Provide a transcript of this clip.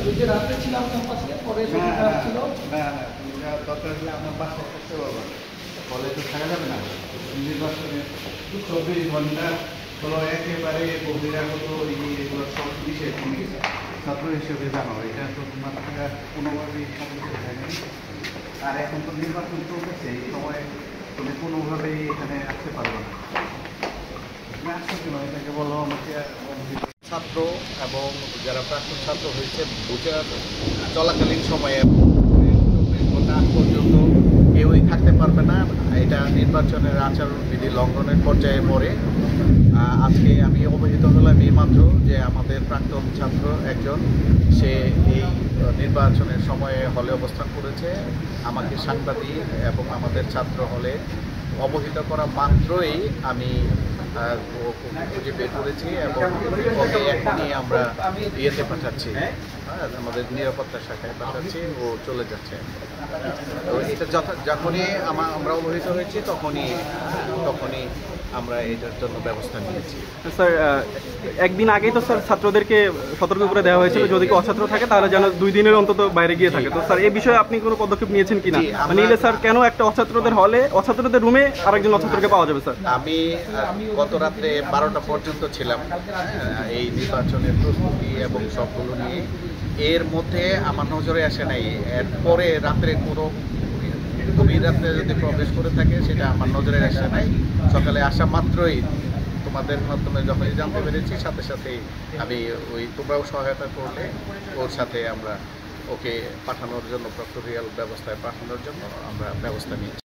ওই যে রাতে ছিলাম ক্যাম্পাসে, পরে সেটা ছিল। না না, তুমি দরকার হলে আপনার বাসায় থাকতে পারবেন, ফলে তো থাকা যাবে না। নির্বাচনে 24 ঘন্টা হলো একেবারে বহিরাগত এগুলো সব জিনিসে কমে গেছে। ছাত্র হিসেবে জানো এটা তো তোমার থাকা কোনোভাবেই সমস্যা থাকেনি। আর এখন তো নির্বাচন চলতেছে, এই সময় তুমি কোনোভাবেই এখানে আসতে পারবে না। তুমি আসছো কেন এটাকে বলো আমাকে। ছাত্র এবং যারা প্রাক্তন ছাত্র হয়েছে বুঝার চলাকালীন সময়ে 24 ঘন্টা আগ পর্যন্ত কেউই থাকতে পারবে না। এটা নির্বাচনের আচরণবিধি লঙ্ঘনের পর্যায়ে পড়ে। আজকে আমি অবহিত হলাম এইমাত্র যে আমাদের প্রাক্তন ছাত্র একজন সে এই নির্বাচনের সময়ে হলে অবস্থান করেছে। আমাকে সাংবাদিক এবং আমাদের ছাত্র হলে অবহিত করা মাত্রই আমি খুঁজে বের করেছি এবং ওকে এখনই আমরা ইয়েতে পাঠাচ্ছি, আমাদের নিরাপত্তা শাখায় পাঠাচ্ছি, ও চলে যাচ্ছে। তো এটা যখনই আমরা অবহিত হয়েছি তখনই আমরা এটার জন্য ব্যবস্থা নিয়েছি। স্যার একদিন আগেই তো স্যার ছাত্রদেরকে সতর্ক করে দেওয়া হয়েছিল যদি কেউ অছাত্র থাকে তাহলে যেন 2 দিনের অন্তত বাইরে গিয়ে থাকে। তো স্যার এই বিষয়ে আপনি কোনো পদক্ষেপ নিয়েছেন কিনা? নিলে স্যার কেন একটা অছাত্রদের হলে অছাত্রদের রুমে আরেকজন অছাত্রকে পাওয়া যাবে স্যার? আমি গত রাত্রে 12টা পর্যন্ত ছিলাম এই নির্বাচনের প্রস্তুতি এবং সবগুলো নিয়ে। এর মধ্যে আমার নজরে আসে নাই। এরপরে রাত্রে কোনো গভীর রাত্রে যদি প্রবেশ করে থাকে সেটা আমার নজরে আসে নাই। সকালে আসা মাত্রই তোমাদের মাধ্যমে যখনই জানতে পেরেছি সাথে সাথেই আমি তোমরাও সহায়তা করলে ওর সাথে আমরা ওকে পাঠানোর জন্য প্রক্টোরিয়াল ব্যবস্থায় পাঠানোর জন্য আমরা ব্যবস্থা নিয়েছি।